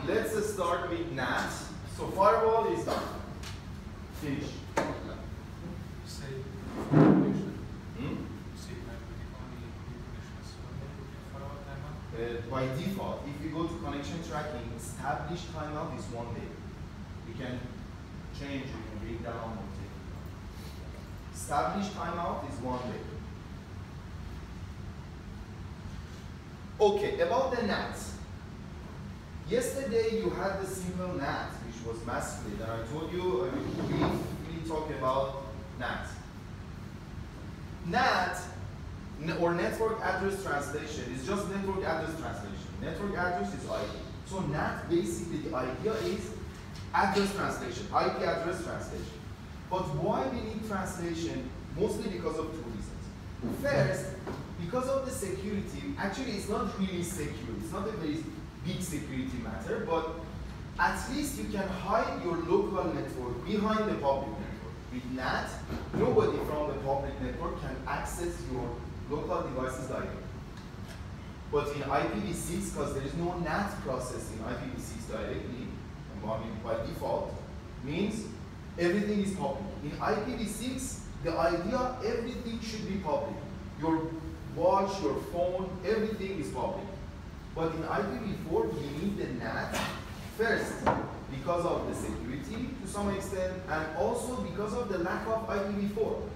Let's start with NAT. So firewall is done. Finish. By default, if you go to connection tracking, established timeout is 1 day. You can change, you can bring down or take it down. Established timeout is 1 day. Okay, about the NAT. Yesterday you had the simple NAT, which was masked, and I told you I will briefly talk about NAT. NAT, or network address translation, is just network address translation. Network address is IP. So NAT, basically the idea is address translation, IP address translation. But why we need translation? Mostly because of 2 reasons. First, because of the security. Actually, it's not really secure. It's not a very big security matter, but at least you can hide your local network behind the public network. With NAT, nobody from the public network can access your local devices directly. But in IPv6, because there is no NAT process in IPv6 directly, I mean by default, means everything is public. In IPv6, the idea everything should be public. Your watch, your phone, everything is public. But in IPv4, we need the NAT first because of the security to some extent, and also because of the lack of IPv4.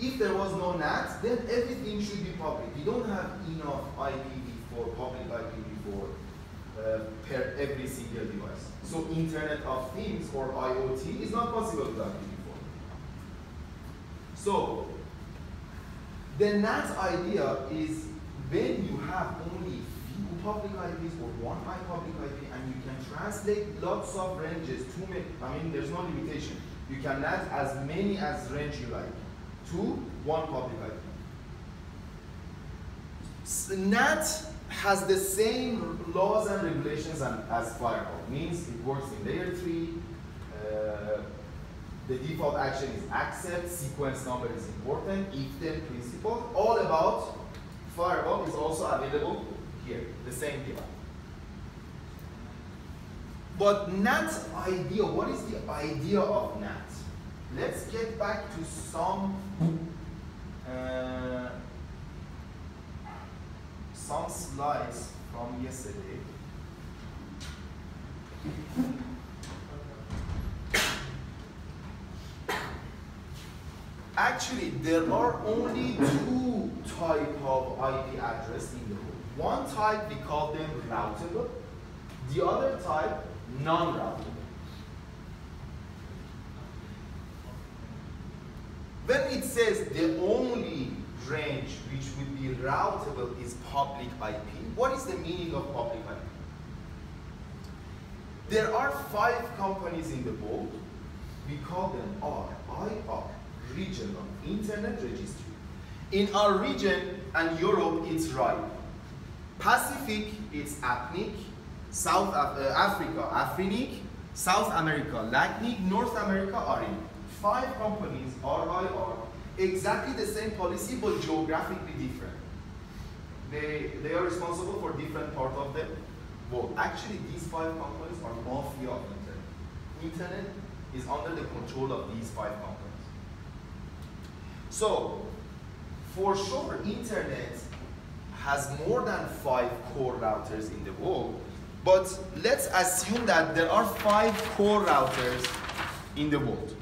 If there was no NAT, then everything should be public. We don't have enough IPv4, public IPv4 per every single device. So Internet of Things or IoT is not possible with IPv4. So the NAT idea is when you have only few public IPs or one public IP, and you can translate lots of ranges to make, I mean, there's no limitation. You can NAT as many as range you like to one public IP. NAT has the same laws and regulations as firewall. Means it works in layer 3. The default action is accept, sequence number is important, if-then principle. All about firewall is also available here, the same device. But NAT idea, what is the idea of NAT? Let's get back to some slides from yesterday. Actually, there are only 2 types of IP address in the world. One type, we call them routable. The other type, non-routable. When it says the only range which would be routable is public IP, what is the meaning of public IP? There are 5 companies in the world. We call them RIR, Regional Internet Registry. In our region and Europe, it's RIR. Pacific, it's APNIC. South Africa, AFRINIC. South America, LACNIC. North America, ARINIC. 5 companies, RIR, exactly the same policy, but geographically different. They are responsible for different parts of the world. Actually, these 5 companies are mafia of internet. Internet is under the control of these 5 companies. So, for sure, internet has more than 5 core routers in the world, but let's assume that there are 5 core routers in the world.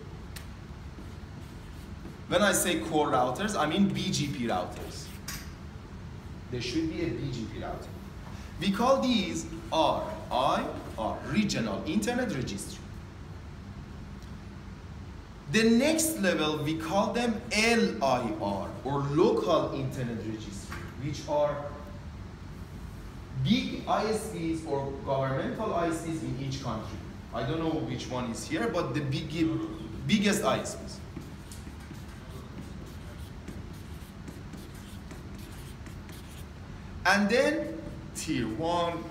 When I say core routers, I mean BGP routers. There should be a BGP router. We call these RIR, Regional Internet Registry. The next level, we call them LIR, or Local Internet Registry, which are big ISPs or governmental ISPs in each country. I don't know which one is here, but the biggest ISPs. And then tier 1,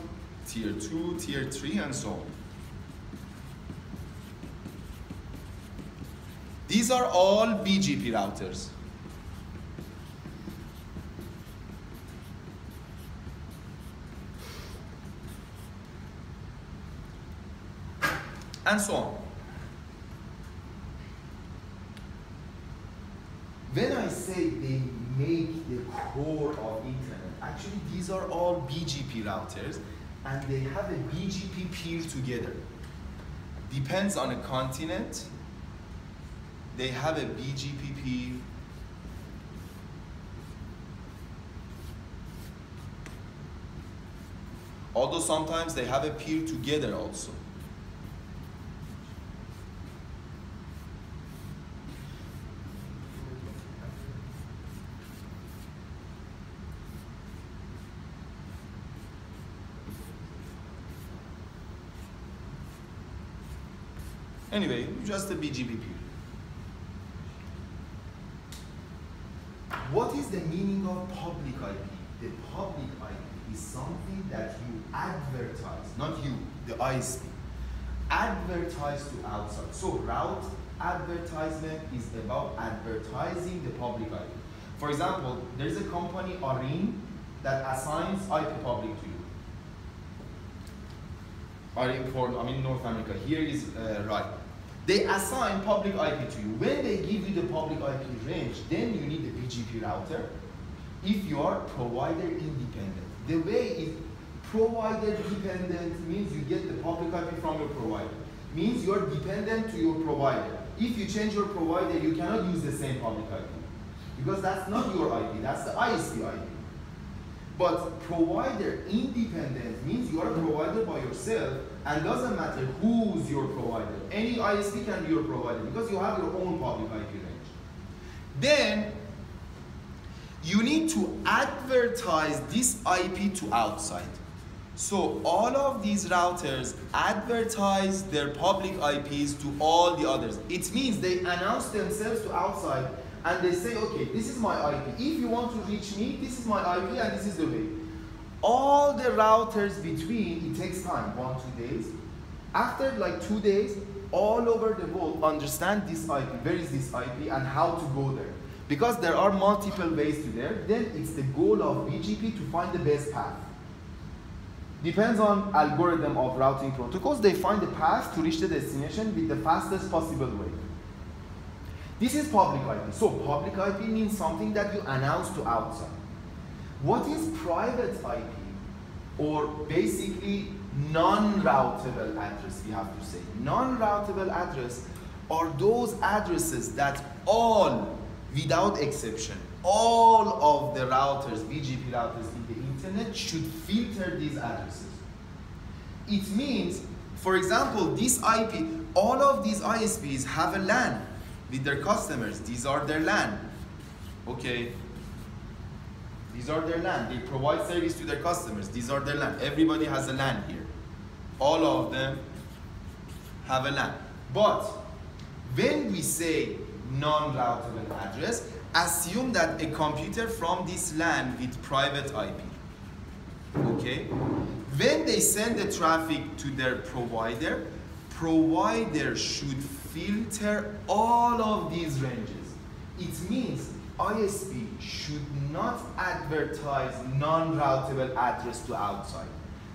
tier 2, tier 3, and so on. These are all BGP routers. and so on. When I say they make the core of internet, actually these are all BGP routers and they have a BGP peer together. Depends on a continent, they have a BGP peer. Although sometimes they have a peer together also. Anyway, just a BGP peer. What is the meaning of public IP? The public IP is something that you advertise, not you, the ISP. Advertise to outside. So route advertisement is about advertising the public IP. For example, there's a company, Arin, that assigns IP public to you. Arin for, North America. Here is right. They assign public IP to you. When they give you the public IP range, then you need the BGP router if you are provider independent. The way is provider dependent means you get the public IP from your provider. Means you are dependent to your provider. If you change your provider, you cannot use the same public IP because that's not your IP, that's the ISP IP. But provider independent means you are a provider by yourself and doesn't matter who's your provider. Any ISP can be your provider because you have your own public IP range. Then you need to advertise this IP to outside. So all of these routers advertise their public IPs to all the others. It means they announce themselves to outside and they say, okay, this is my IP. If you want to reach me, this is my IP and this is the way. All the routers between, it takes time, 1-2 days. After like 2 days, all over the world understand this IP, where is this IP and how to go there. Because there are multiple ways to there, then it's the goal of BGP to find the best path. Depends on algorithm of routing protocols, they find the path to reach the destination with the fastest possible way. This is public IP. So public IP means something that you announce to outside. What is private IP? Or basically non-routable address, we have to say. Non-routable address are those addresses that all, without exception, all of the routers, BGP routers in the internet should filter these addresses. It means, for example, this IP, all of these ISPs have a LAN with their customers. These are their LAN. Okay. These are their LAN. They provide service to their customers. These are their LAN. Everybody has a LAN here. All of them have a LAN. But when we say non-routable address, assume that a computer from this LAN with private IP. Okay? When they send the traffic to their provider, provider should filter all of these ranges. It means ISP should not advertise non-routable address to outside.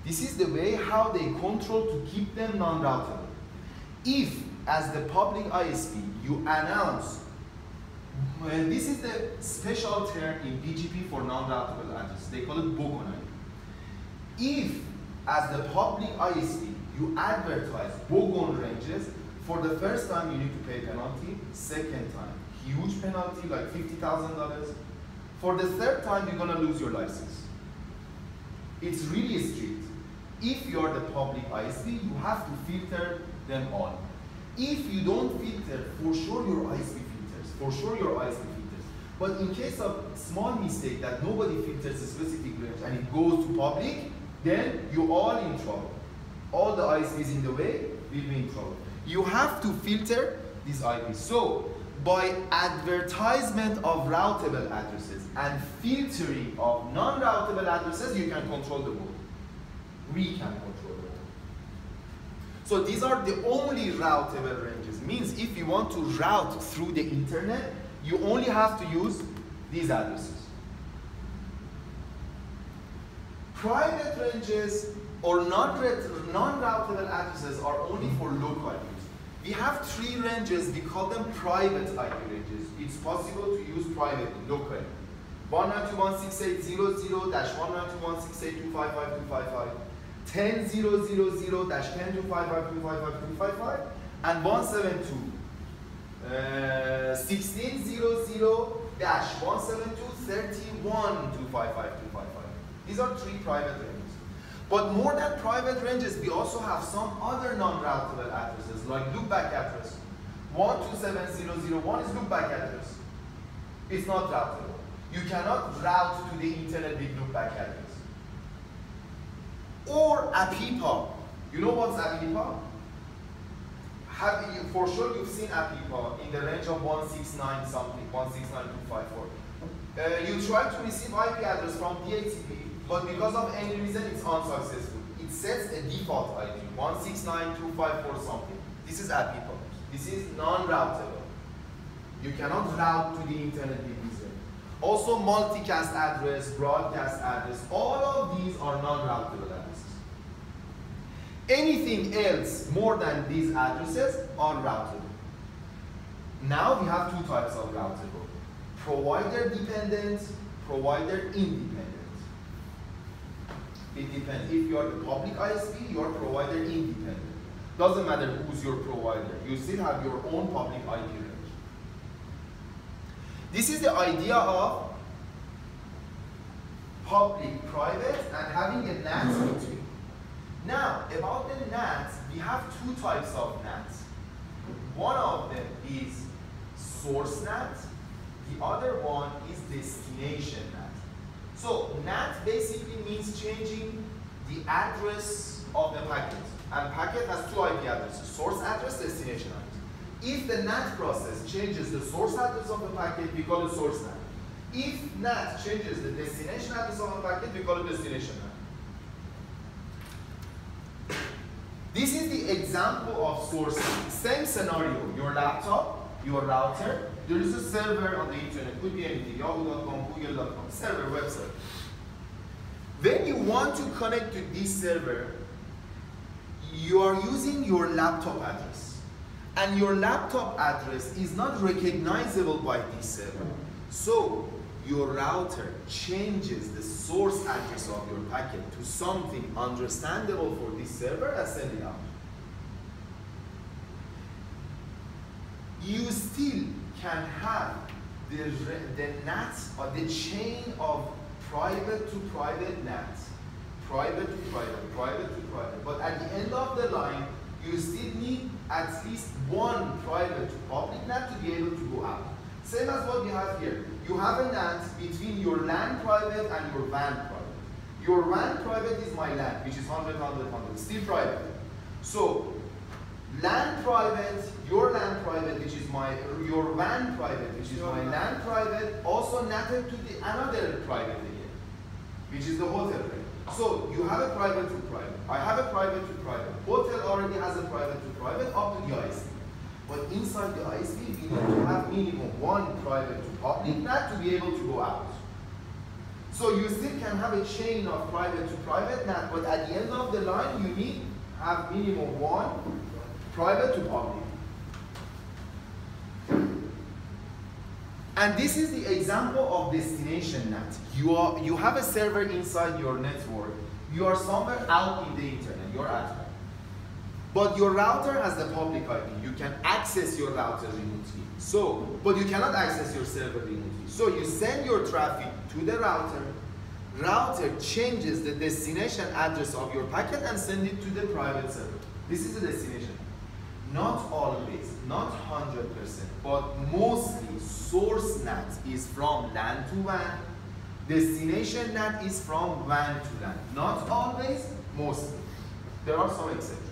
This is the way how they control to keep them non-routable. If, as the public ISP, you announce, well, this is the special term in BGP for non-routable address. They call it bogon IP. If, as the public ISP, you advertise bogon ranges, for the first time you need to pay penalty, second time, huge penalty like $50,000. For the third time, you're gonna lose your license. It's really strict. If you're the public ISP, you have to filter them all. If you don't filter, for sure your ISP filters. For sure your ISP filters. But in case of small mistake that nobody filters a specific range and it goes to public, then you're all in trouble. All the ISPs in the way will be in trouble. You have to filter these IPs. So, by advertisement of routable addresses and filtering of non-routable addresses, you can control the world. We can control the world. So these are the only routable ranges. Means if you want to route through the internet, you only have to use these addresses. Private ranges or non-routable addresses are only for local use. We have 3 ranges, we call them private IP ranges. It's possible to use privately, locally. 192.168.0.0-192.168.255.255, 10.0.0.10.255.255.255, and 172.16.0.0-172.31.255.255. These are 3 private ranges. But more than private ranges, we also have some other non-routable addresses, like loopback address. 127.0.0.1 is loopback address. It's not routable. You cannot route to the internet with loopback address. Or APIPA. You know what's APIPA? For sure you've seen APIPA in the range of 169 something, 169.254. You try to receive IP address from DHCP, but because of any reason it's unsuccessful. It sets a default IP, 169.254 something. This is APIPA. This is non-routable. You cannot route to the internet with this. Also multicast address, broadcast address, all of these are non-routable addresses. Anything else more than these addresses are routable. Now we have 2 types of routable. Provider dependent, provider independent. It depends. If you are the public ISP, you are provider independent. Doesn't matter who's your provider. You still have your own public IP range. This is the idea of public, private, and having a NAT between. Now, about the NAT, we have 2 types of NAT. One of them is source NAT. The other one is destination NAT. So, NAT basically means changing the address of the packet. And packet has 2 IP addresses, source address, destination address. If the NAT process changes the source address of the packet, we call it source NAT. If NAT changes the destination address of the packet, we call it destination NAT. This is the example of source NAT. Same scenario, your laptop, your router, there is a server on the internet, could be anything, yahoo.com, google.com, server, website. When you want to connect to this server, you are using your laptop address. And your laptop address is not recognizable by this server. So your router changes the source address of your packet to something understandable for this server and send it out. You still can have the NAT or the chain of private to private NAT, private to private, private to private. But at the end of the line, you still need at least one private to public NAT to be able to go out. Same as what we have here. You have a NAT between your LAN private and your WAN private. Your WAN private is my LAN, which is 100, 100, 100, still private. So, LAN private, your LAN private, which is your WAN private, which is my LAN private, also NATed to another private again, which is the hotel rate. So you have a private to private. I have a private to private. Hotel already has a private to private up to the ISP. But inside the ISP, we need to have minimum one private to public NAT to be able to go out. So you still can have a chain of private to private NAT, but at the end of the line, you need to have minimum one private to public. And this is the example of destination NAT. You have a server inside your network. You are somewhere out in the internet, you're at home. But your router has the public IP. You can access your router remotely. But you cannot access your server remotely. So you send your traffic to the router. Router changes the destination address of your packet and send it to the private server. This is the destination. Not always, not 100%, but mostly source NAT is from LAN to WAN. Destination NAT is from WAN to LAN. Not always, mostly. There are some exceptions.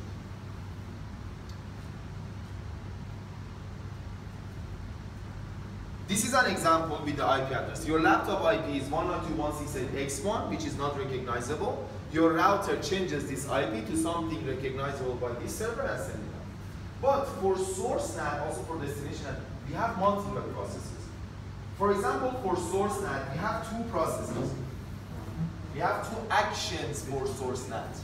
This is an example with the IP address. Your laptop IP is 192.168.x1, which is not recognizable. Your router changes this IP to something recognizable by this server and sends it out. But for source NAT, also for destination NAT, we have multiple processes. For example, for source NAT, we have 2 processes. We have 2 actions for source NAT.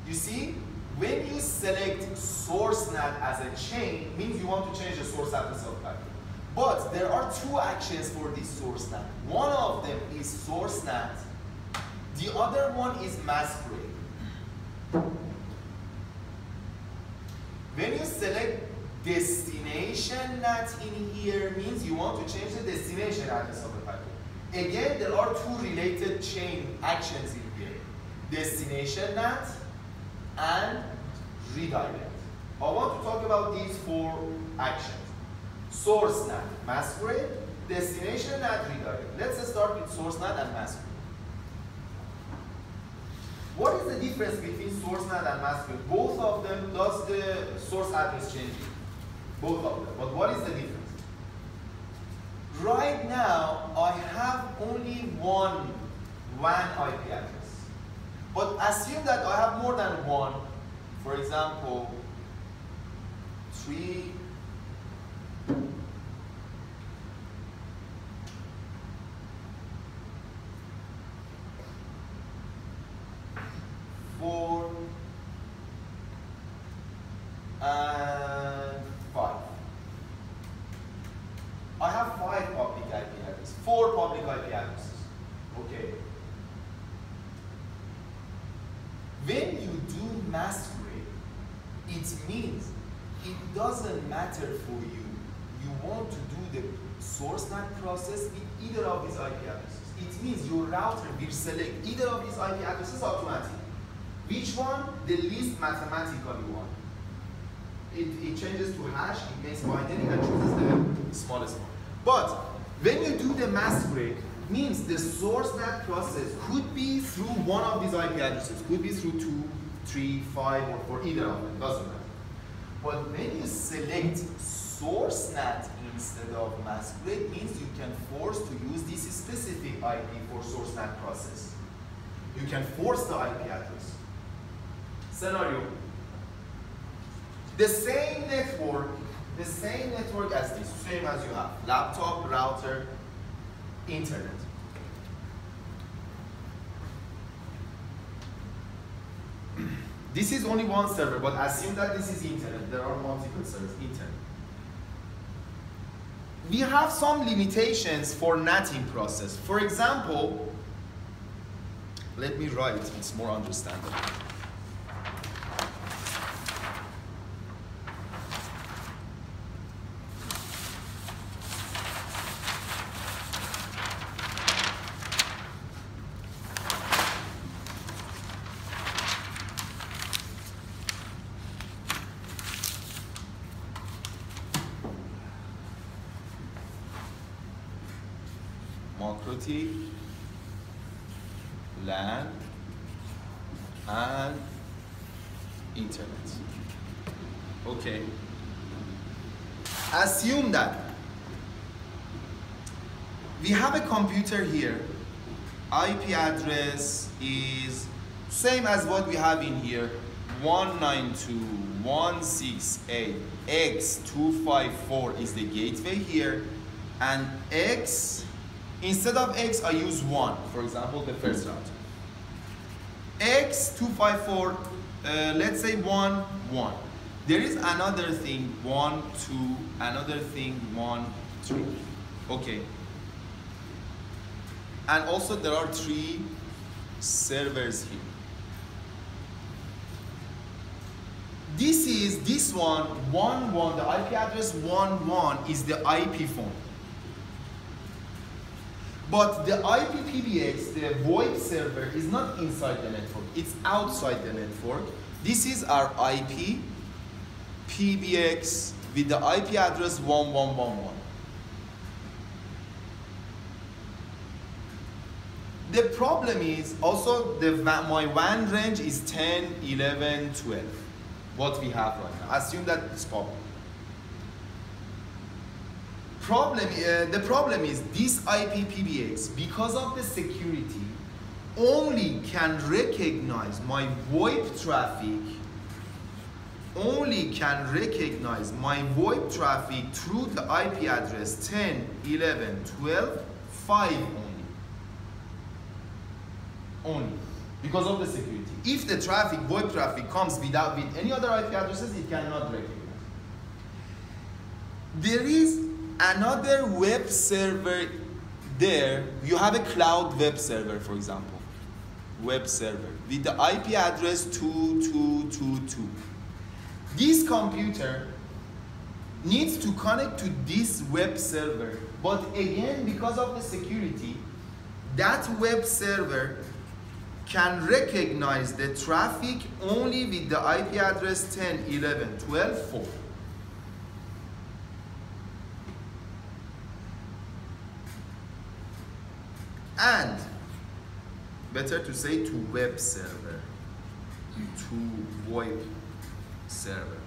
You see, when you select source NAT as a chain, means you want to change the source address of packet. But there are two actions for this source NAT. One of them is source NAT. The other one is masquerade. When you select destination NAT in here, means you want to change the destination address of the packet. Again, there are two related chain actions in here. Destination NAT and redirect. I want to talk about these four actions. Source NAT, masquerade, destination NAT, redirect. Let's start with source NAT and masquerade. What is the difference between source NAT and masquerade? Both of them, does the source address change? Both of them. But what is the difference? Right now, I have only one WAN IP address. But assume that I have more than one. For example, 3, 4, and 5. I have 5 public IP addresses, 4 public IP addresses. Okay. When you do masquerade, it means it doesn't matter for you. You want to do the source NAT process with either of these IP addresses. It means your router will select either of these IP addresses automatically. Which one? The least mathematically one. It changes to hash, it makes binary and chooses the smallest one. But when you do the masquerade, means the source NAT process could be through one of these IP addresses, could be through 2, 3, 5, or for either of them, doesn't matter. But when you select source NAT instead of masquerade, means you can force to use this specific IP for source NAT process. You can force the IP address. Scenario. The same network as this, same as you have. Laptop, router, internet. This is only one server, but assume that this is internet. There are multiple servers, internet. We have some limitations for NATing process. For example, let me write, it's more understandable. LAN, and internet. Okay. Assume that we have a computer here. IP address is same as what we have in here. 192.168.x.254 is the gateway here, and X, instead of X, I use 1, for example, the first router. X254, let's say 1, 1. There is another thing, 1, 2, another thing, 1, 3. Okay. And also there are 3 servers here. This one, 1, 1, the IP address 1, 1 is the IP phone. But the IP PBX, the VoIP server, is not inside the network, it's outside the network. This is our IP PBX with the IP address 1111. The problem is also my WAN range is 10, 11, 12. What we have right now. Assume that it's public. The problem is this IP PBX, because of the security, only can recognize my VoIP traffic, through the IP address 10, 11, 12, 5 only. because of the security. If the traffic, VoIP traffic, comes with any other IP addresses, it cannot recognize. There is another web server there. You have a cloud web server, for example, web server with the IP address 2222. This computer needs to connect to this web server, but again, because of the security, that web server can recognize the traffic only with the IP address 10.11.12.4. And better to say to web server, to VoIP server.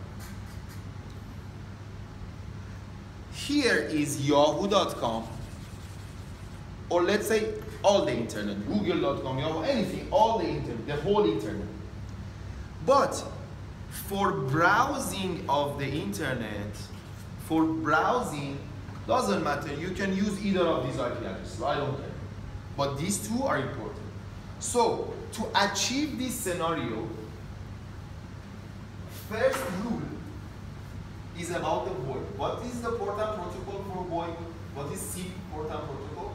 Here is yahoo.com, or let's say all the internet, google.com, Yahoo, anything, all the internet, the whole internet. But for browsing of the internet, for browsing, doesn't matter, you can use either of these IP addresses, I don't care. But these two are important. So to achieve this scenario, first rule is about the VoIP. What is the port and protocol for VoIP? What is SIP port and protocol?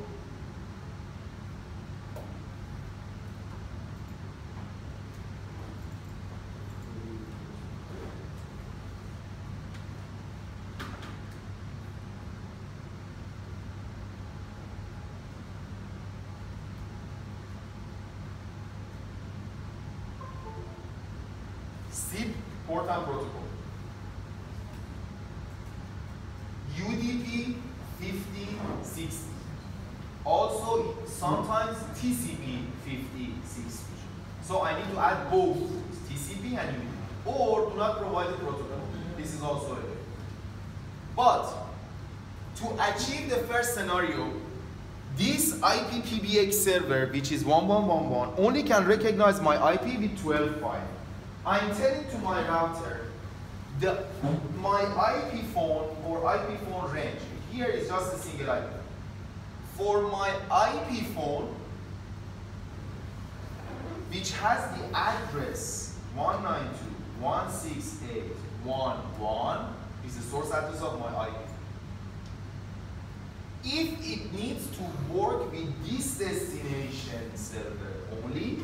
SIP port and protocol. UDP 5060. Also, sometimes TCP 5060. So I need to add both TCP and UDP. Or do not provide the protocol. This is also available. But to achieve the first scenario, this IPPBX server, which is 1111, only can recognize my IP with 12.5. I'm telling to my router, my IP phone or IP phone range, here is just a single IP. For my IP phone, which has the address 192.168.1.1, is the source address of my IP. If it needs to work with this destination server only,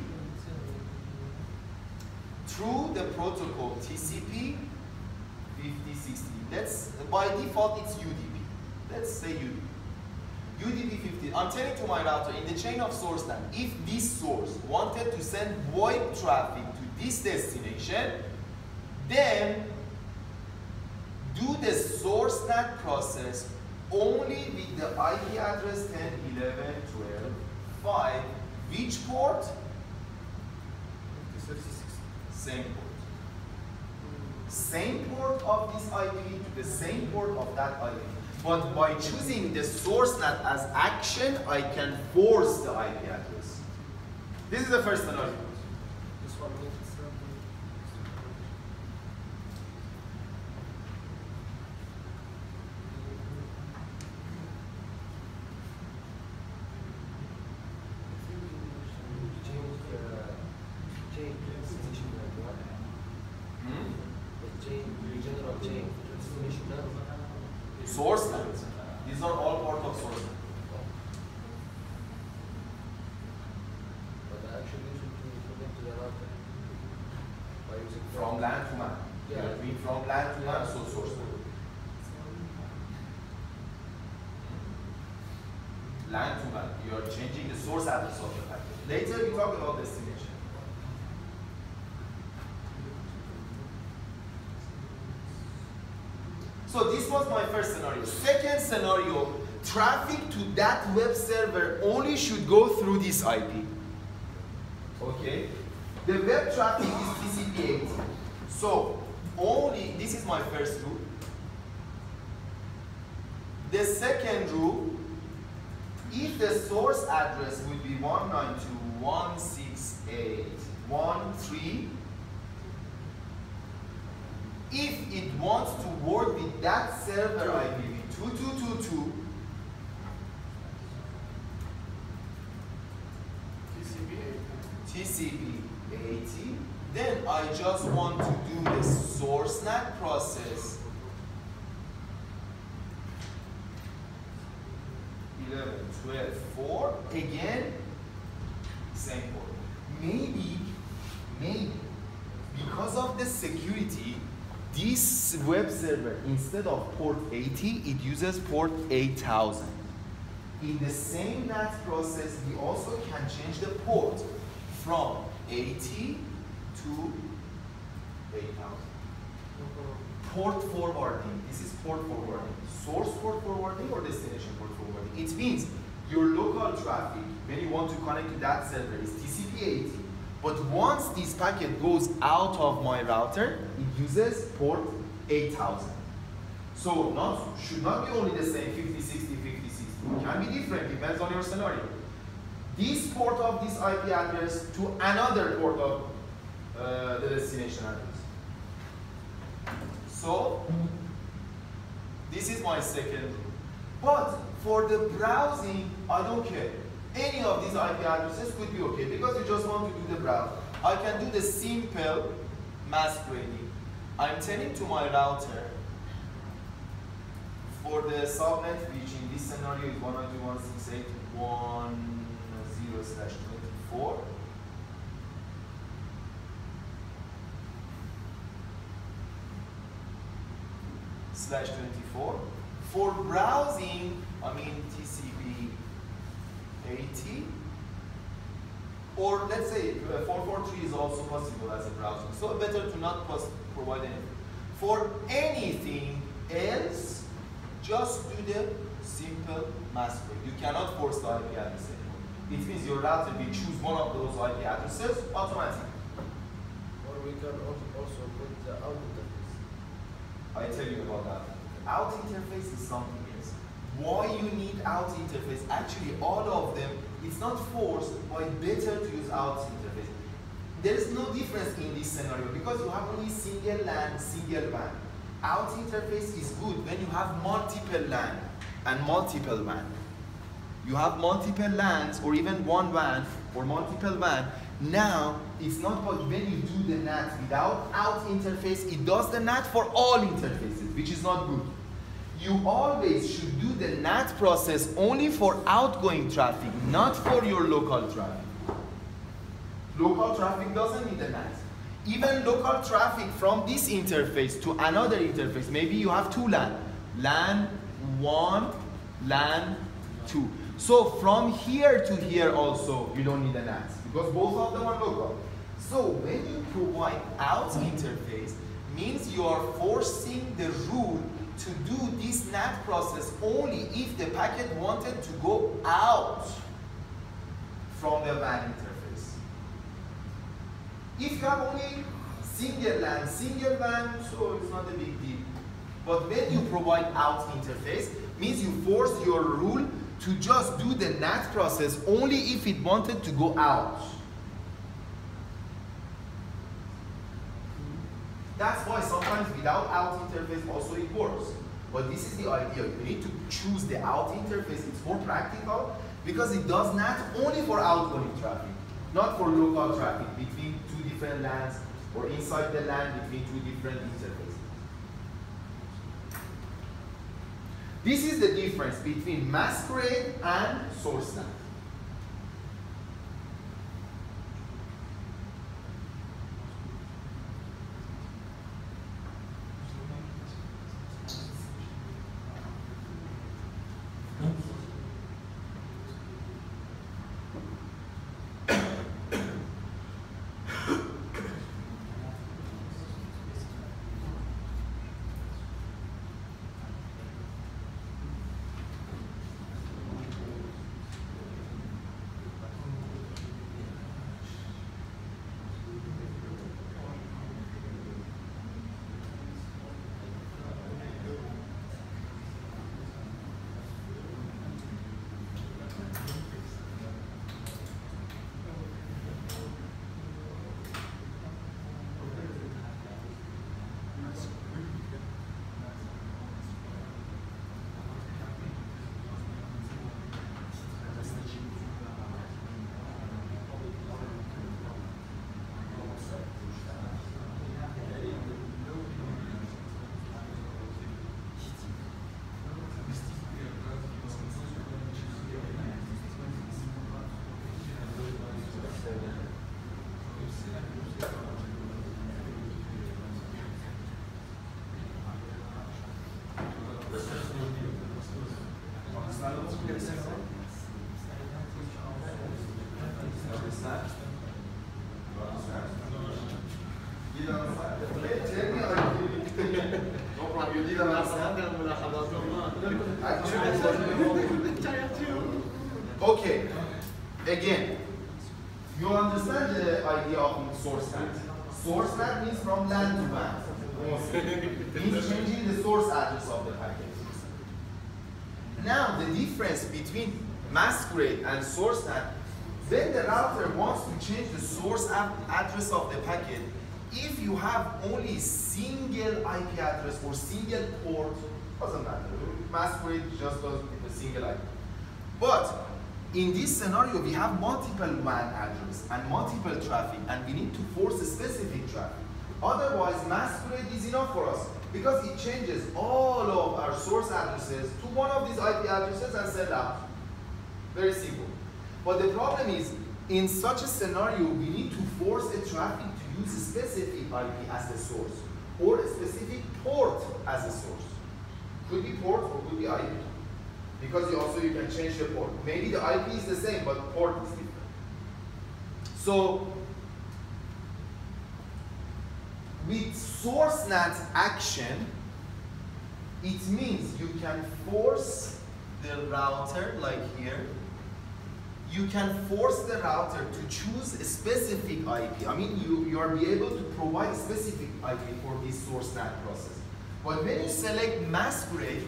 through the protocol TCP 5060. By default it's UDP. Let's say UDP. UDP 50. I'm telling to my router in the chain of source NAT, if this source wanted to send VoIP traffic to this destination, then do the source NAT process only with the IP address 10.11.12.5. Which port? Same port. Same port of this IP to the same port of that IP. But by choosing the source NAT as action, I can force the IP address. This is the first scenario. Source NAT. These are all part of source NAT. But actually you should connect to the router by using From LAN to MAN. Yeah. From LAN to MAN, so source NAT. LAN to MAN. You are changing the source address of the packet. Later we talk about destination. So this was my first scenario. Second scenario, traffic to that web server only should go through this IP. Okay? The web traffic is TCP/80. So only, this is my first rule. The second rule, if the source address would be 192.168.1.3, if it wants to work with that server IP with 2222, TCP/80. Then I just want to do the source NAT process. 11, 12, 4. Again, same port. Maybe, because of the security, this web server, instead of port 80, it uses port 8000. In the same NAT process, we also can change the port from 80 to 8000. Port forwarding. This is port forwarding. Source port forwarding or destination port forwarding. It means your local traffic, when you want to connect to that server, is TCP/80. But once this packet goes out of my router, it uses port 8000. So should not be only the same 5060, 5060. It can be different, depends on your scenario. This port of this IP address to another port of the destination address. So this is my second rule. But for the browsing, I don't care. Any of these IP addresses could be okay because you just want to do the browse. I can do the simple masquerading. I'm telling to my router for the subnet, which in this scenario is 192.168.10/24. /24. For browsing, I mean TCP/80, or let's say 443 is also possible as a browsing. So better to not provide anything. For anything else, just do the simple masquerade. You cannot force the IP address anymore. It means your router will choose one of those IP addresses automatically. Or we can also put the out interface. I tell you about that. Out interface is something else. Why you need out interface? Actually, all of them, it's not forced, but better to use out interface. There is no difference in this scenario because you have only single LAN, single WAN. Out interface is good when you have multiple LAN and multiple WAN. You have multiple LANs or even one WAN or multiple WAN. Now, it's not, but when you do the NAT without out interface, it does the NAT for all interfaces, which is not good. You always should do the NAT process only for outgoing traffic, not for your local traffic. Local traffic doesn't need the NAT. Even local traffic from this interface to another interface, maybe you have two LAN. LAN 1, LAN 2. So from here to here also, you don't need a NAT because both of them are local. So when you provide out interface, means you are forcing the rule to do this NAT process only if the packet wanted to go out from the WAN interface. If you have only single LAN, single WAN, so it's not a big deal. But when you provide out interface, means you force your rule to just do the NAT process only if it wanted to go out. That's why sometimes without out interface also it works. But this is the idea. You need to choose the out interface. It's more practical because it does NAT only for outgoing traffic, not for local traffic between two different LANs or inside the LAN between two different interfaces. This is the difference between masquerade and source NAT. Understand? You don't understand? Tell me no problem. You didn't understand? Okay. Again, you understand the idea of source NAT. Source NAT means from LAN to WAN. Means changing the source address of the packet. Now, the difference between masquerade and source NAT, when the router wants to change the source address of the packet, if you have only single IP address or single port, doesn't matter. Masquerade just does with a single IP. But in this scenario, we have multiple WAN address and multiple traffic, and we need to force a specific traffic. Otherwise, masquerade is enough for us because it changes all of our source addresses to one of these IP addresses and send out. Very simple. But the problem is, in such a scenario, we need to force a traffic to use a specific IP as the source, or a specific port as a source. Could be port or could be IP. Because you can change the port. Maybe the IP is the same, but port is different. So, with source NAT action, it means you can force the router, like here, you can force the router to choose a specific IP. I mean, you are be able to provide a specific IP for this source NAT process. But when you select masquerade,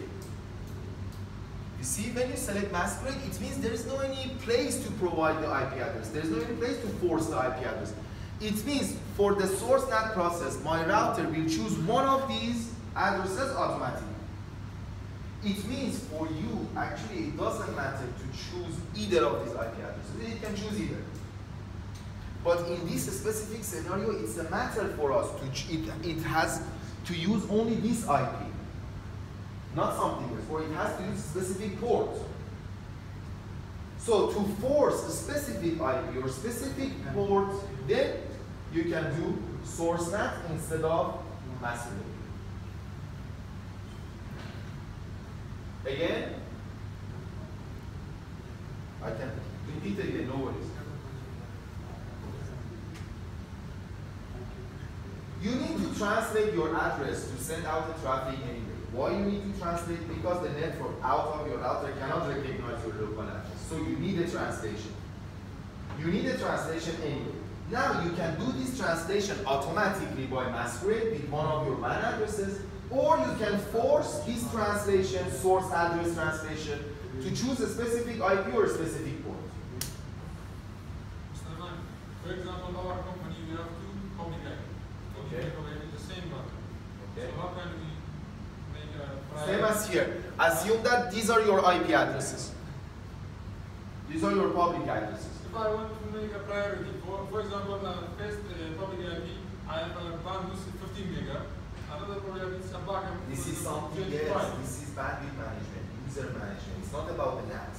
you see, when you select masquerade, it means there is no any place to provide the IP address. There is no any place to force the IP address. It means for the source NAT process, my router will choose one of these addresses automatically. It means for you, actually, it doesn't matter to choose either of these IP addresses. It can choose either. But in this specific scenario, it's a matter for us to, it has to use only this IP. Not something else, or it has to use a specific port. So to force a specific IP or specific port, then you can do source NAT instead of masquerade. Again, I can repeat it again, no worries. You need to translate your address to send out the traffic anyway. Why you need to translate? Because the network out of your router cannot recognize your local address. So you need a translation. You need a translation anyway. Now you can do this translation automatically by masquerade with one of your WAN addresses, or you can force this translation, source address translation, to choose a specific IP or a specific port. Mr. Man, for example, our company, we have two public IP. Okay. The same router. Okay. So how can we make a private? Same as here. Assume that these are your IP addresses. These are your public addresses. If I want to make a priority, for example, first public IP, I have a bandwidth 15 mega. Another problem is a backup. This is something, 25. yes, this is bandwidth management, user management. It's not about the NAT.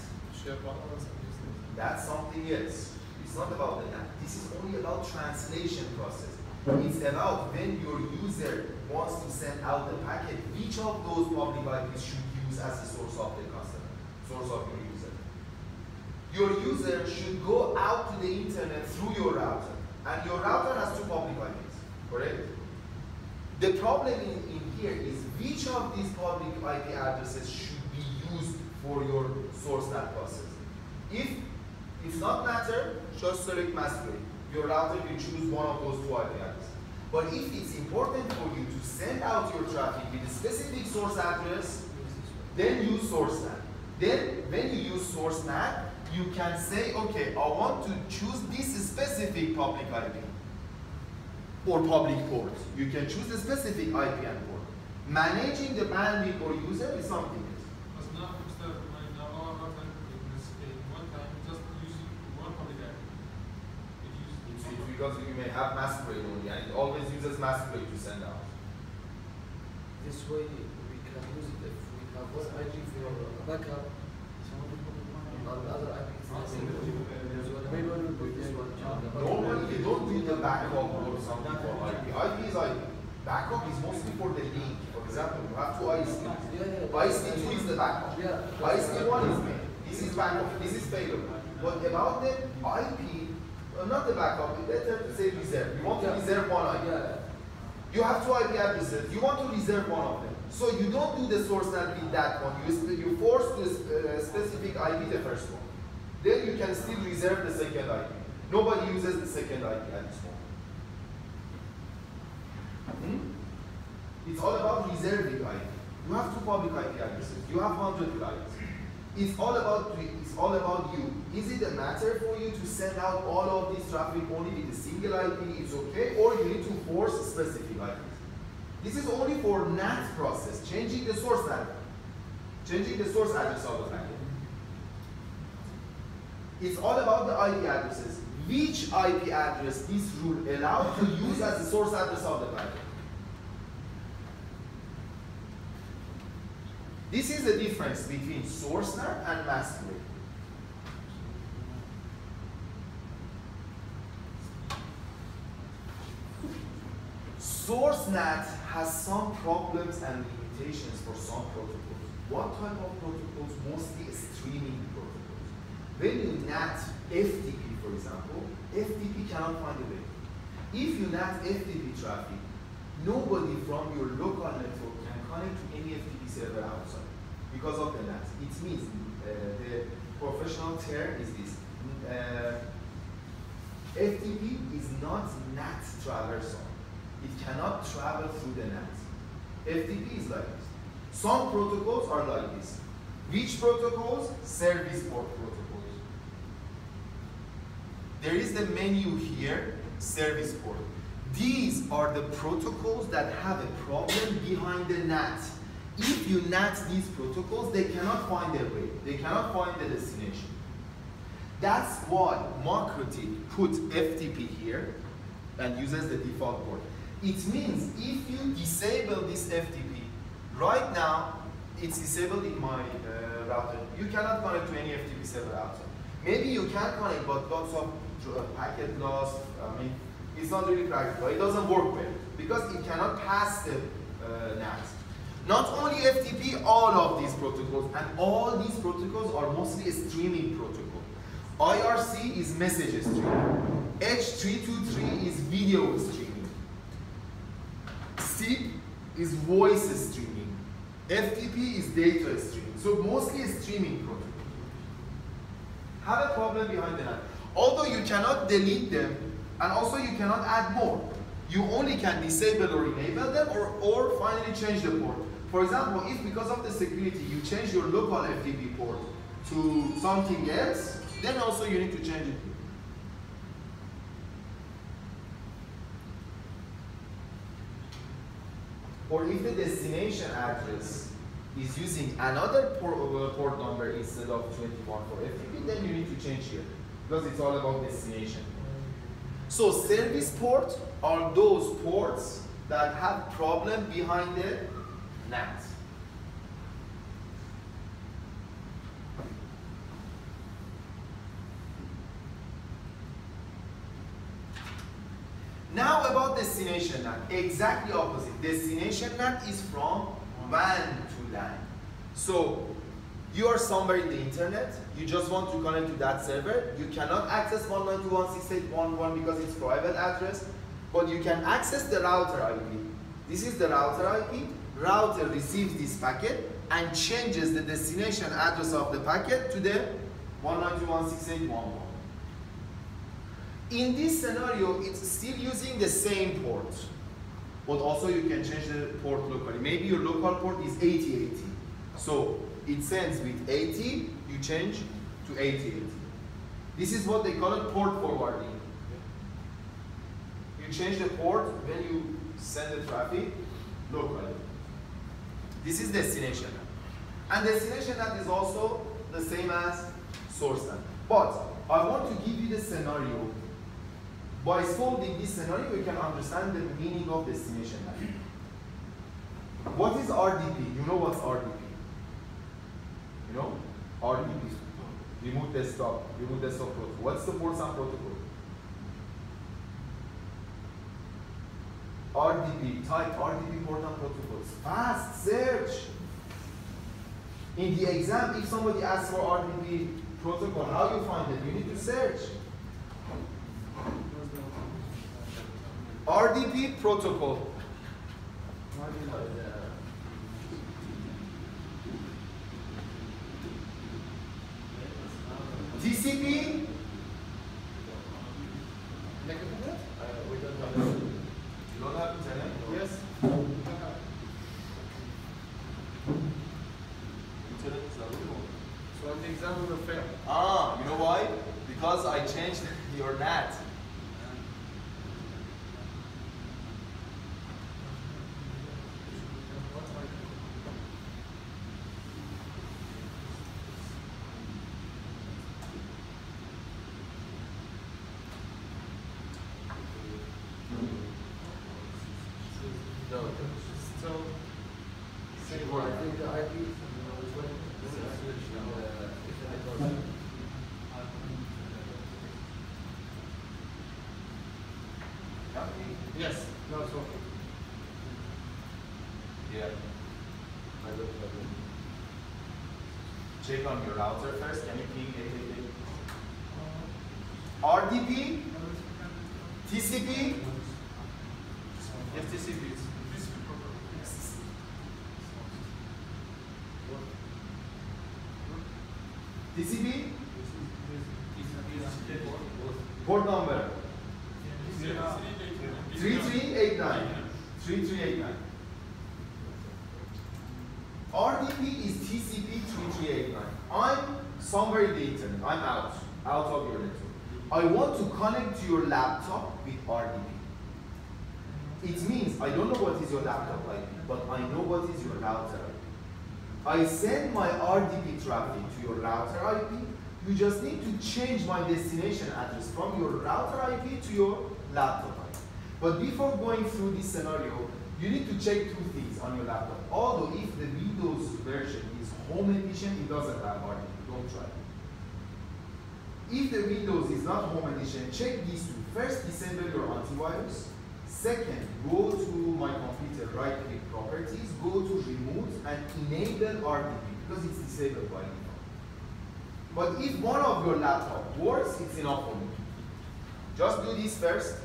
That's something else. It's not about the NAT. This is only about translation process. It's about when your user wants to send out the packet, which of those public IPs should use as the source of the customer, source of your user. Your user should go out to the internet through your router, and your router has two public IPs, correct? The problem in here is which of these public IP addresses should be used for your source NAT process. If it's not matter, just select masquerade. Your router will choose one of those two IP addresses. But if it's important for you to send out your traffic with a specific source address, then use source NAT. Then when you use source NAT, you can say, okay, I want to choose this specific public IP or public port. You can choose a specific IP and port. Managing the bandwidth or user is something else. But now, Mr. Our router in one time just using one public IP. It's because you may have masquerade only, and it always uses masquerade to send out. This way we can use it if we have one IP for backup. On the other IP, it's not same. So maybe we put this one. Normally, you don't do the backup or something for IP. IP is IP. Backup is mostly for the link. For example, you have two ISP. ISP2 is the backup. ISP1 is main. This is backup, this is failover. But about the IP, not the backup, it's better to say reserve. You want to reserve one IP. You have two IP addresses, you want to reserve one of them. So you don't do the source NAT with that one, you force the specific IP the first one. Then you can still reserve the second IP. Nobody uses the second IP at this moment. It's all about reserving IP. You have two public IP addresses, you have 100 clients. It's all about you. Is it a matter for you to send out all of this traffic only with a single IP, it's okay, or you need to force specific IPs? This is only for NAT process, changing the source NAT, changing the source address of the packet. It's all about the IP addresses. Which IP address this rule allows to use as the source address of the packet? This is the difference between source NAT and masquerade. Source NAT has some problems and limitations for some protocols. What type of protocols? Mostly streaming protocols. When you NAT FTP, for example, FTP cannot find a way. If you NAT FTP traffic, nobody from your local network can connect to any FTP server outside because of the NAT. It means the professional term is this. FTP is not NAT traversal. It cannot travel through the NAT. FTP is like this. Some protocols are like this. Which protocols? Service port protocols. There is the menu here, service port. These are the protocols that have a problem behind the NAT. If you NAT these protocols, they cannot find their way. They cannot find the destination. That's why McCarthy put FTP here and uses the default port. It means if you disable this FTP, right now it's disabled in my router. You cannot connect to any FTP server outside. Maybe you can connect, but lots of packet loss. I mean, it's not really practical. It doesn't work well because it cannot pass the NAT. Not only FTP, all of these protocols, and all these protocols are mostly a streaming protocol. IRC is message streaming. H323 is video streaming. SIP is voice streaming. FTP is data streaming. So mostly a streaming protocol. Have a problem behind the NAT. Although you cannot delete them, and also you cannot add more. You only can disable or enable them, or finally change the port. For example, if because of the security you change your local FTP port to something else, then also you need to change it. Or if the destination address is using another port number instead of 21 for FTP, then you need to change here, because it's all about destination. So service ports are those ports that have problem behind the NAT. Now about destination NAT, exactly opposite. Destination NAT is from WAN to LAN. So you are somewhere in the internet, you just want to connect to that server, you cannot access 192.168.1.1 because it's private address, but you can access the router IP. This is the router IP. Router receives this packet and changes the destination address of the packet to the 192.168.1.1. In this scenario, it's still using the same port, but also you can change the port locally. Maybe your local port is 8080. So it sends with 80, you change to 8080. This is what they call it port forwarding. You change the port when you send the traffic locally. This is destination NAT. And destination NAT is also the same as source NAT. But I want to give you the scenario. By solving this scenario, we can understand the meaning of destination NAT. What is RDP? You know what's RDP? You know? RDP. Remote desktop protocol. What's the port SAN protocol? RDP, type RDP port and protocols. Fast search. In the exam, if somebody asks for RDP protocol, how you find it? You need to search. RDP protocol. TCP. You don't have internet? Yes. Internet is available. So on the exam we will fail. Ah, you know why? Because I changed your NAT. Still, I think the IP is yes, no, it's okay. Yeah. Check on your router first. Can you ping 888? RDP? TCP? Yes, TCP. TCP? Port number? 3389. 3389. RDP is TCP 3389. I'm somewhere in the internet. I'm out of your network. I want to connect to your laptop with RDP. It means I don't know what is your laptop IP, but I know what is your router IP. I send my RDP traffic to your router IP. You just need to change my destination address from your router IP to your laptop IP. But before going through this scenario, you need to check two things on your laptop. Although if the Windows version is home edition, it doesn't have RDP. Don't try it. If the Windows is not home edition, check these two. First, disable your antivirus. Second, go to my computer, right-click properties, go to remote and enable RDP because it's disabled by default. But if one of your laptop works, it's enough for me. Just do this first.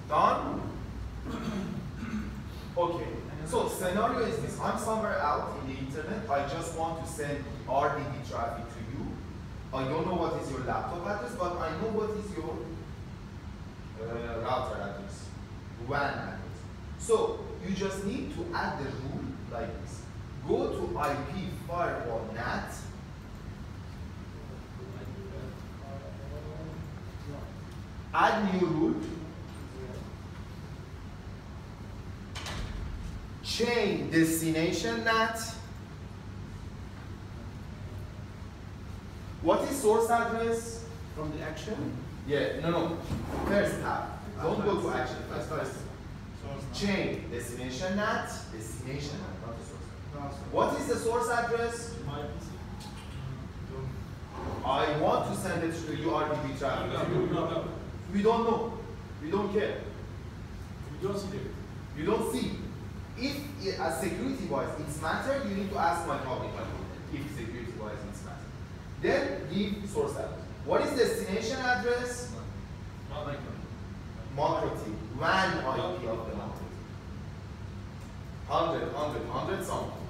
Done? Okay. So scenario is this. I'm somewhere out in the internet. I I just want to send RDB traffic to you. I don't know what is your laptop address, but I know what is your router address, WAN address. So you just need to add the rule like this. Go to IP firewall NAT. Add new rule. Chain destination NAT. What is source address? From the action? Yeah, no. First tab. Don't go to action. First. Chain destination NAT. Destination NAT, not the source. What is the source address? My PC. I want to send it to the URDB traffic. No. We don't know. We don't care. We don't see it. You don't see. If as security wise it's matter, you need to ask my public IP. If security wise it's matter. Then give source address. What is destination address? Macro T. WAN IP of the macro T. 100 something.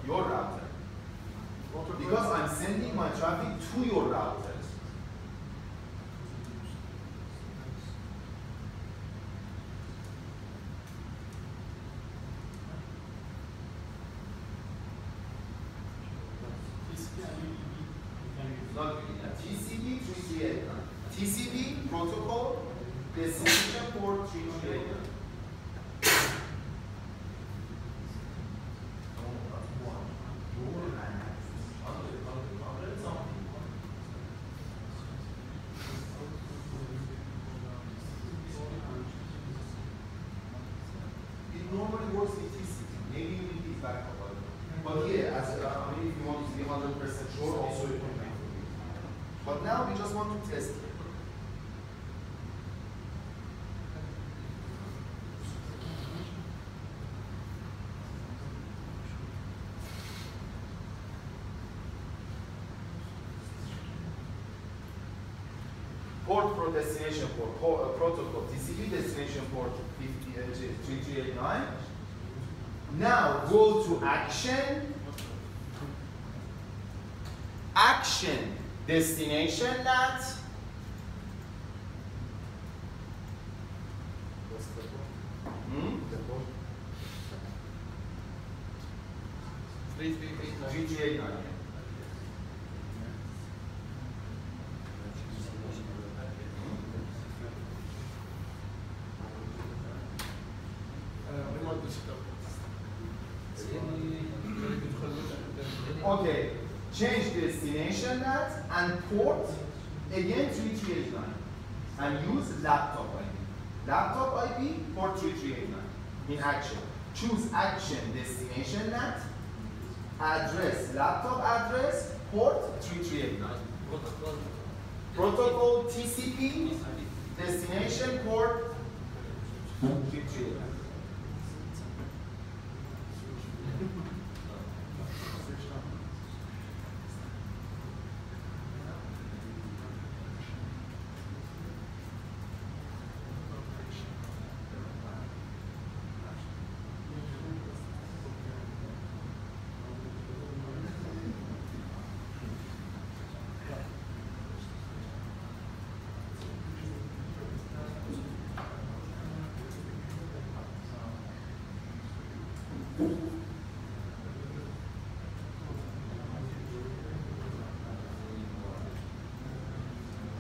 Your router. Because I'm sending my traffic to your routers. Not TCP 338. TCP protocol destination port 338. Normally works with TCP. Maybe you need these backup. But yeah, as if you want to be 100% sure, also it can be. But now we just want to test it. Port for destination port, protocol, TCP destination port 3389. Now go to action. Action destination NAT. What's the port? The port? 3389. 3389. Okay, change destination NAT and port again 3389 and use laptop IP. Laptop IP port 3389 in action. Choose action destination NAT, address laptop address port 3389. Protocol TCP destination port 3389.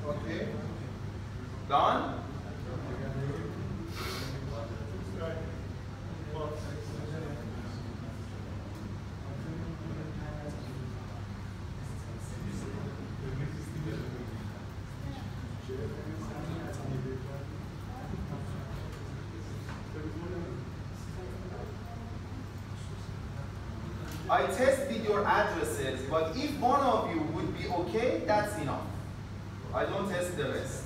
Okay. Done? I test with your addresses, but if one of you would be okay, that's enough. I don't test the rest.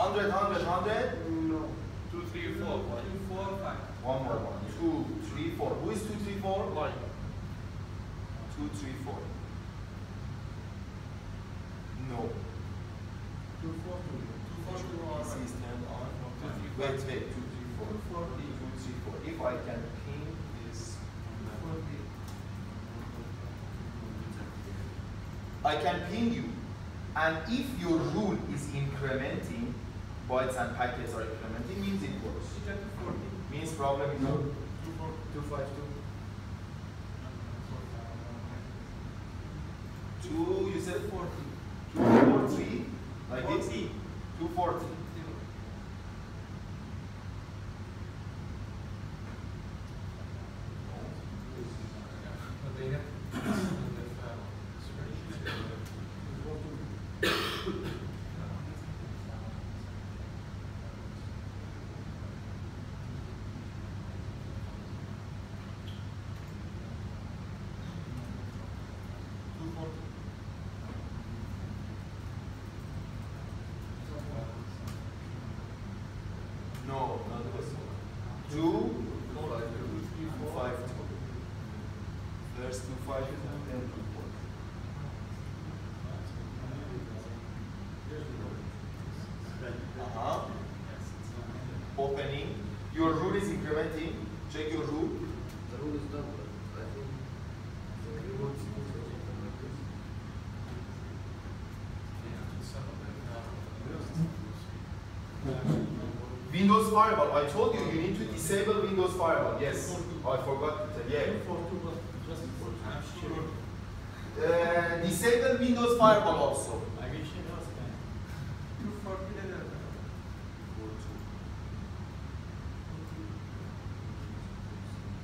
100, 100, 100. No. 2, 3, 4. 2, 4, 5. One more one. 2, 3, 4. Who is 2, 3, 4? Like. 2, 3, 4. No. 2, 4, 2. 2, 4, 2, or This is turned on. 2, 3, 4. Wait, 2, 3, 4. 2, 4, 2, 3, 4. If I can pin this, I can pin you. And if your rule is incrementing, bytes and packets are incrementing, means it works. Means problem is no. 252. 2, you said 40. 243, like this? 240. No, not this one. 2, 5, 2. First 2, 5, then 2, 4. Opening. Your rule is incrementing. Check your rule. The rule is done, but I think the rule is Windows Firewall. I told you you need to disable Windows Firewall. Yes, I forgot to tell you. Disable Windows Firewall also.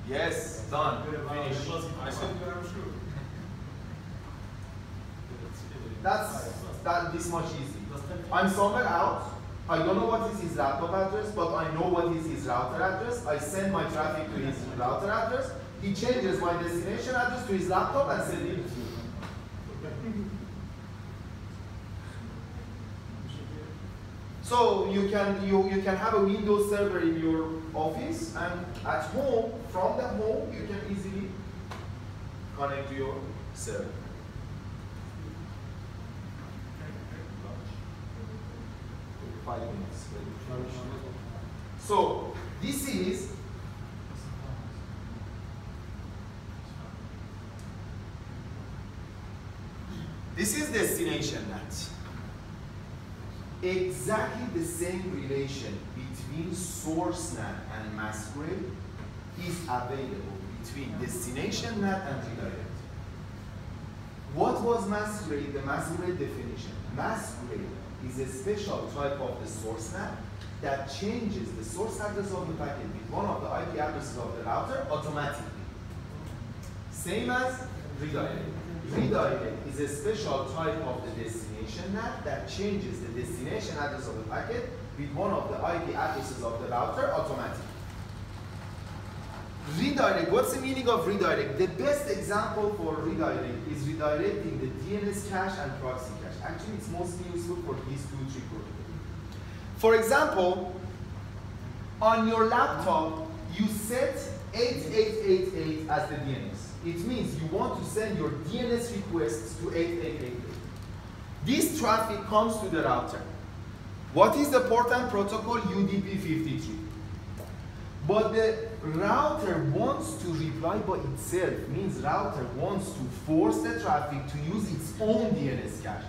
Yes, done. Finish. I said I'm sure. That's this much easy. I'm somewhere out. I don't know what is his laptop address, but I know what is his router address. I send my traffic to his router address. He changes my destination address to his laptop and sends it to you. So you can have a Windows server in your office, and at home, from the home, you can easily connect to your server. Five minutes. So this is destination net. Exactly the same relation between source net and masquerade is available between destination net and redirect. What was masquerade? The masquerade definition. Masquerade is a special type of the source net that changes the source address of the packet with one of the IP addresses of the router automatically. Same as redirect. Redirect is a special type of the destination net that changes the destination address of the packet with one of the IP addresses of the router automatically. Redirect, what's the meaning of redirect? The best example for redirect is redirecting the DNS cache and proxy cache. Actually, it's mostly useful for these two, three protocols. For example, on your laptop, you set 8888 as the DNS. It means you want to send your DNS requests to 8888. This traffic comes to the router. What is the port and protocol? UDP53. But the router wants to reply by itself, means router wants to force the traffic to use its own DNS cache.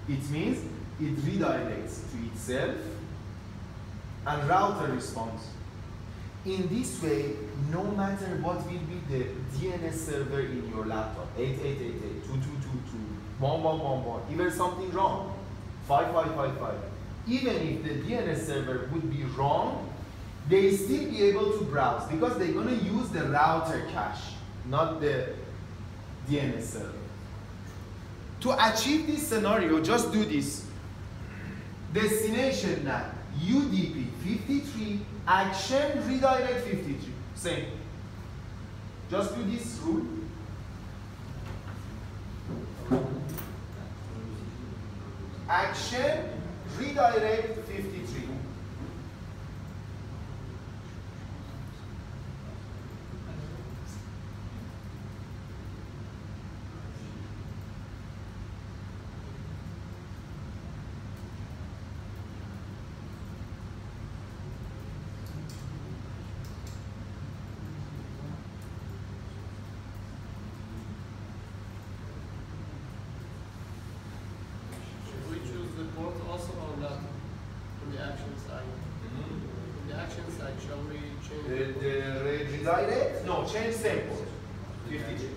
It means it redirects to itself and router responds. In this way, no matter what will be the DNS server in your laptop, 8888, 2222, 1111, even something wrong, 5555, even if the DNS server would be wrong, they still be able to browse because they're going to use the router cache, not the DNS server. To achieve this scenario, just do this. Destination NAT, UDP 53, action redirect 53. Same. Just do this rule. Action redirect 53. redirect? No, change same port. 50G.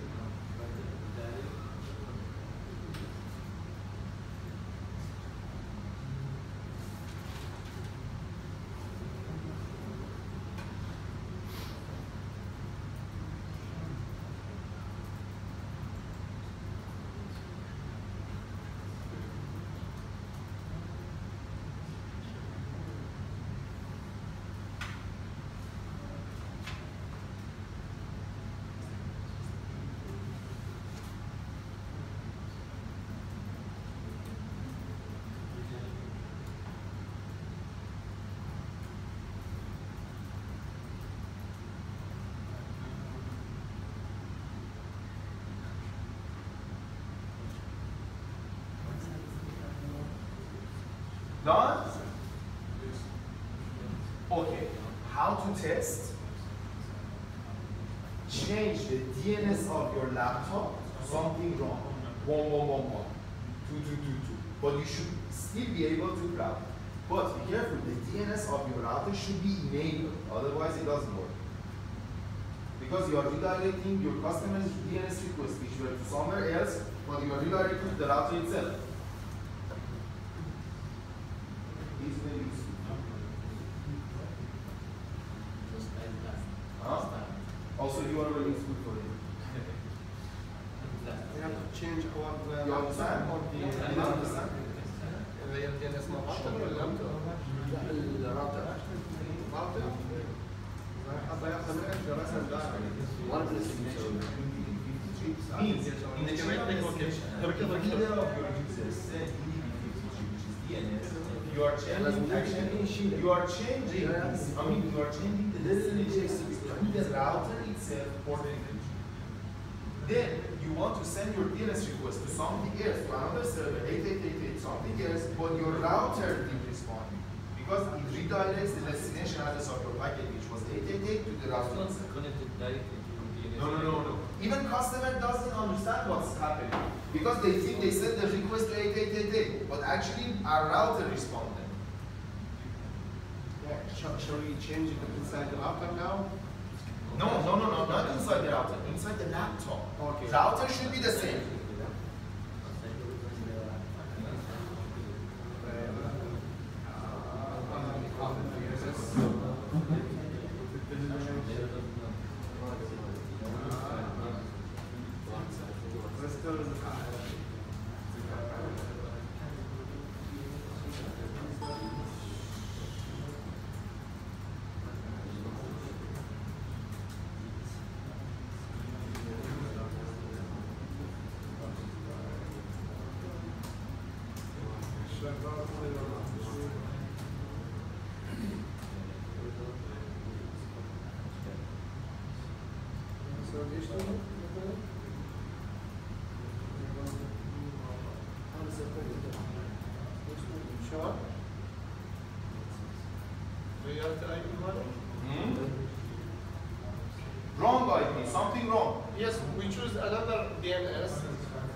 Done? Okay. How to test? Change the DNS of your laptop. Something wrong. 1111. 2222. But you should still be able to route. But be careful. The DNS of your router should be enabled. Otherwise, it doesn't work. Because you are redirecting your customer's DNS request, which were to somewhere else, but you are redirecting to the router itself. Also, you are very useful for it. We have to change our. You understand? You don't understand? Means in the chain of destination, the leader of your user said DNS. You are changing actually. You are changing. I mean, you are changing the destination to the router itself for the encryption. Then you want to send your DNS request to something else, to another server, 8888, something else, but your router didn't respond because it redirects the destination address of your packet, which was 888, to the router itself. Connected directly to DNS. No. Even customer doesn't understand what's happening because they think they sent the request to 8888, but actually our router responded. Yeah, shall we change it inside the router now? No, not inside the router, inside the laptop. Okay. Router should be the same. Wrong IP, something wrong. Yes, we choose another DNS,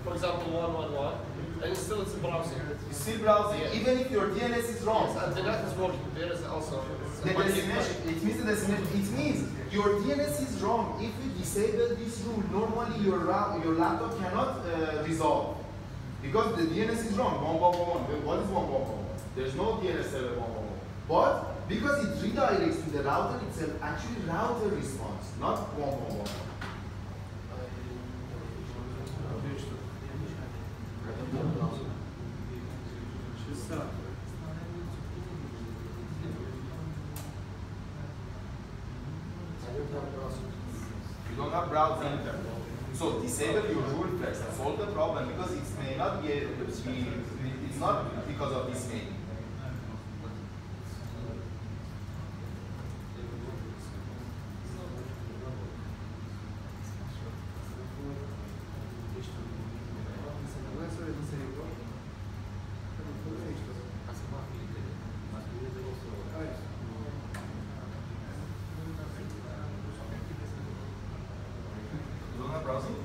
for example 111, and still it's browsing. It's still browsing, even if your DNS is wrong. Yes, and the net is working. There is also The destination, it means the destination. It means your DNS is wrong. If you disable this rule, normally your laptop cannot resolve. Because the DNS is wrong, 1111. What is 1111? There's no DNS server 1111. But because it redirects to the router itself, actually router responds, not 1111. You don't have browsing either. So disable your rule first, solve the problem because it may not be it's not because of this main. Browsing?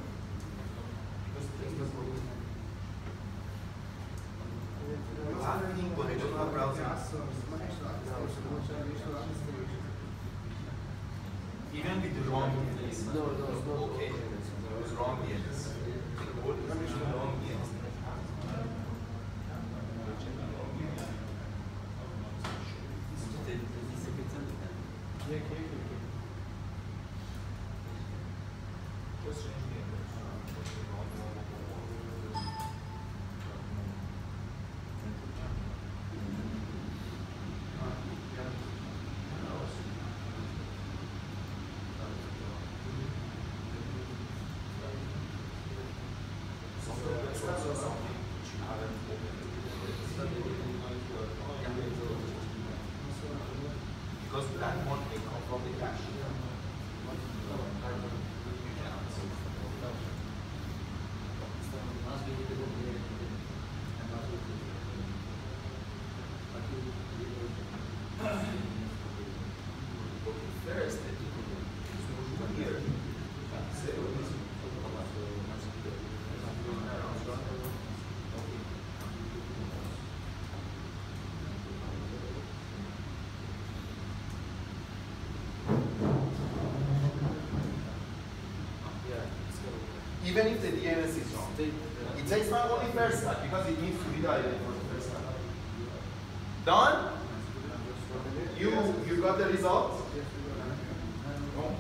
But I don't have browsing. Even with the wrong DNS. No, it's not Okay. With wrong DNS. Wrong DNS. Just change because that one may come from the cache. First, here. Even if the DNS is wrong, it takes time only first time because it needs to redirect for the first time. Done? You got the result? No.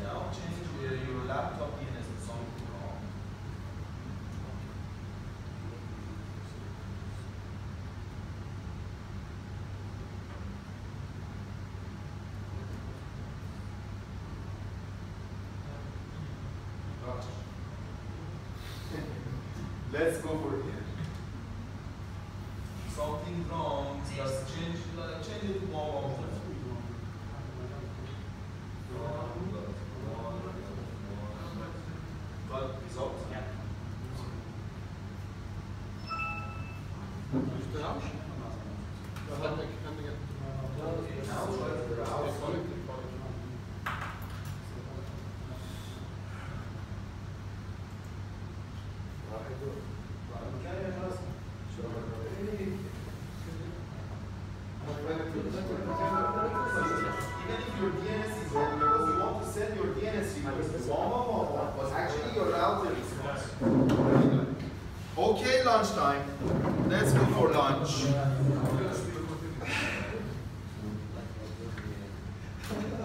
Now change your laptop DNS to something wrong. Let's go for it. Something wrong. Just change it to one. Got result? Yeah. Even if your DNS is wrong, because you want to send your DNS request to 111 was actually your router response. Okay, lunchtime. Let's go for lunch.